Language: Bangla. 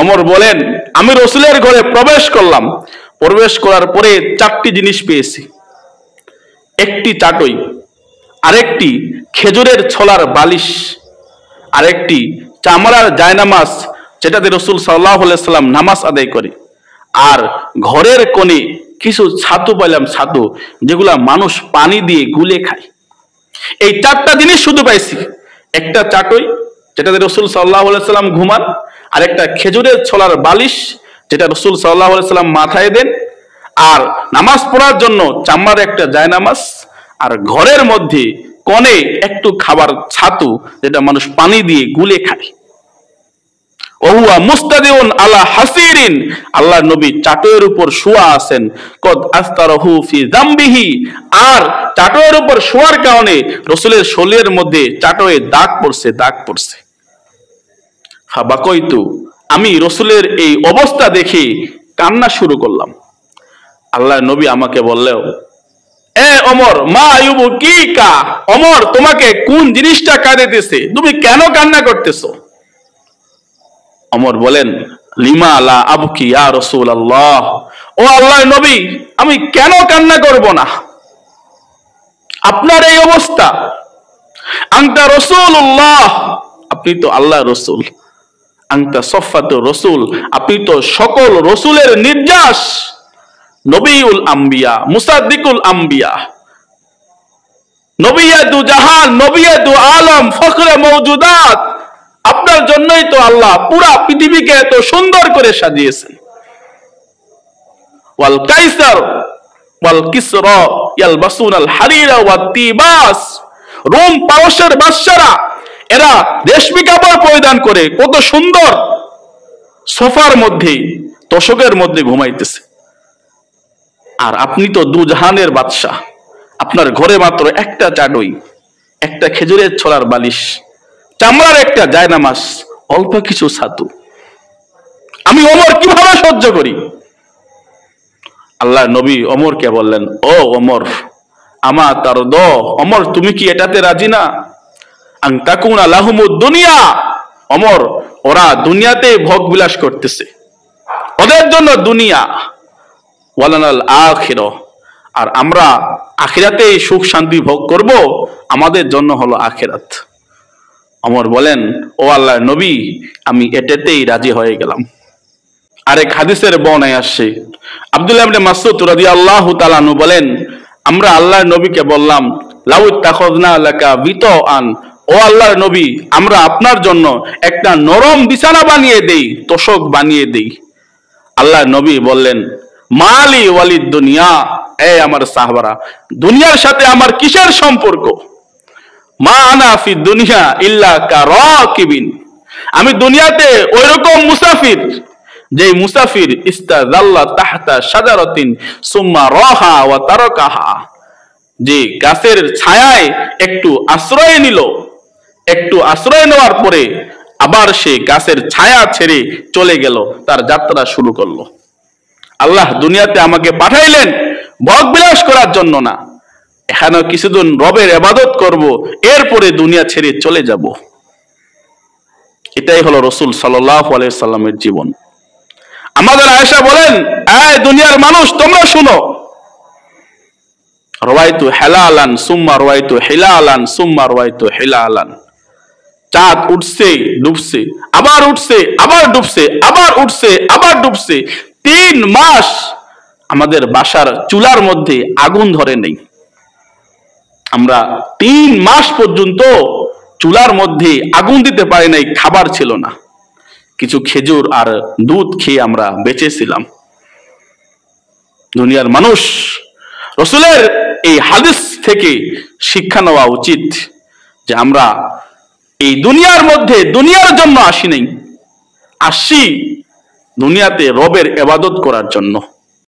ওমর বলেন, আমি রাসূলের ঘরে প্রবেশ করলাম। প্রবেশ করার পরে চারটি জিনিস পেয়েছি। একটি চাটই, আরেকটি খেজুরের ছলার বালিশ, আরেকটি চামড়ার জায়নামাজ যেটাতে রাসূল সাল্লাল্লাহু আলাইহি সাল্লাম নামাজ আদায় করে, আর ঘরের কোণে কিছু ছাতু পাইলাম, ছাতু যেগুলা মানুষ পানি দিয়ে গুলে খায়। এই চারটা জিনিস শুধু পাইছি। একটা চাটই যেটাতে রাসূল সাল্লাল্লাহু আলাইহি সাল্লাম ঘুমান, আর একটা খেজুরের ছলার বালিশ যেটা রাসূল সাল্লাল্লাহু আলাইহি সাল্লাম মাথায় দেন, আর নামাজ পড়ার জন্য চামড়ার একটা জায়নামাজ, আর ঘরের মধ্যে কোণে একটু খাবার ছাতু যেটা মানুষ পানি দিয়ে গুলে খায়। ওহুয়া মুস্তাদিউন আলা হাসিরিন, আল্লাহর নবী চাটয়ের উপর শুয়া আছেন। কদ আস্তারাহু ফি যামবিহি, আর চাটয়ের উপর শোয়ার কারণে রাসূলের শরীরের মধ্যে চাটয়ে দাগ পড়ছে, দাগ পড়ছে। ফাবাকাইতু, আমি রাসূলের এই অবস্থা দেখে কান্না শুরু করলাম। আল্লাহর নবী আমাকে বললেন, এ ওমর, মা ইউবকিকা, ওমর তোমাকে কোন জিনিসটা কাঁদাইতেছে, তুমি কেন কান্না করতেছো? ওমর বলেন, লিমা লা আবকি ইয়া রাসূলুল্লাহ, ও আল্লাহর নবী, আমি কেন কান্না করব না? আপনার এই অবস্থা, আনতা রাসূলুল্লাহ, আপনি তো আল্লাহর রাসূল, আনতা সফাতুর রাসূল, আপনি তো সকল রাসূলের নির্যাস, নবিউল আম্বিয়া, মুসাদ্দিকুল আম্বিয়া, নবিয়াদু জাহান, নবিয়াদু আলম, ফখরে মওজুদাত। আপনার জন্যই তো আল্লাহ পুরা পৃথিবীকে এত সুন্দর করে সাজিয়েছেন। ওয়াল কাইসার ওয়াল কিসরা ইয়ালবাসুনাল হারিরা ওয়াত তিবাস, রোম পারস্যের বাদশারা এরা রেশমি কাপড় পরিধান করে কত সুন্দর সোফার মধ্যে, তোশকের মধ্যে ঘুমাইতেছে। আর আপনি তো দুজাহানের বাদশা, আপনার ঘরে মাত্র একটা চাটই, একটা খেজুরের ছলার বালিশ, চামড়ার একটা জায়নামাজ, অল্প কিছু ছাতু। আমি ওমর কিভাবে সহ্য করি? আল্লাহর নবী ওমরকে বললেন, ও ওমর, আমা তার দ, ওমর তুমি কি এটাতে রাজি না? আন তাকুনা লাহুমুদ দুনিয়া, ওমর ওরা দুনিয়াতে ভোগ বিলাস করতেছে, ওদের জন্য দুনিয়া, ওয়ালানাল আখিরা, আর আমরা আখিরাতে সুখ শান্তি ভোগ করব, আমাদের জন্য হলো আখিরাত। ওমর বলেন, ও আল্লাহর নবী, আমি এটাতেই রাজি হয়ে গেলাম। আরেক হাদিসের বর্ণনায় আসছে, আব্দুল্লাহ ইবনে মাসউদ রাদিয়াল্লাহু তাআলা আনহু বলেন, আমরা আল্লাহর নবীকে বললাম, লাউ তাখাযনা লাকা বিতাআন, ও আল্লাহর নবী, আমরা আপনার জন্য একটা নরম বিছানা বানিয়ে দেই, তোশক বানিয়ে দেই। আল্লাহর নবী বললেন, মালি ওয়ালিদ দুনিয়া, এ আমার সাহাবারা, দুনিয়ার সাথে আমার কিসের সম্পর্ক? মা আনা ফি দুনিয়া ইল্লা কারাকিবিন, আমি দুনিয়াতে ওইরকম মুসাফির, যে মুসাফির ইস্তাযাল্লা তাহতা শাজারাতিন সুম্মা রাহা ওয়া তারাকাহা, যে গাছের ছায়ায় একটু আশ্রয় নিল, একটু আশ্রয় নেওয়ার পরে আবার সে গাছের ছায়া ছেড়ে চলে গেল, তার যাত্রা শুরু করলো। আল্লাহ দুনিয়াতে আমাকে পাঠাইলেন ভোগ বিলাস করার জন্য না, এখানে কিছুদিন রবের ইবাদত করব, এরপরে দুনিয়া ছেড়ে চলে যাব। এটাই হলো রাসূল সাল্লাল্লাহু আলাইহি সাল্লামের জীবন। আমাদের আয়েশা বলেন, এই দুনিয়ার মানুষ তোমরা শুনো, রাওয়াইতু হিলালান সুম্মা রাওয়াইতু হিলালান সুম্মা রাওয়াইতু হিলালান, চাঁদ উঠছে ডুবছে, আবার উঠছে, আবার ডুবছে, আবার উঠছে, আবার ডুবছে। 3 মাস আমাদের বাসার চুলার মধ্যে আগুন ধরে নেই। আমরা 3 মাস পর্যন্ত চুলার মধ্যে আগুন দিতে পারি নাই, খাবার ছিল না। কিছু খেজুর আর দুধ খেয়ে আমরা বেঁচেছিলাম। দুনিয়ার মানুষ, রাসূলের এই হাদিস থেকে শিক্ষা নেওয়া উচিত যে আমরা এই দুনিয়ার মধ্যে দুনিয়ার জন্য আসি নাই, আসি দুনিয়াতে রবের ইবাদত করার জন্য।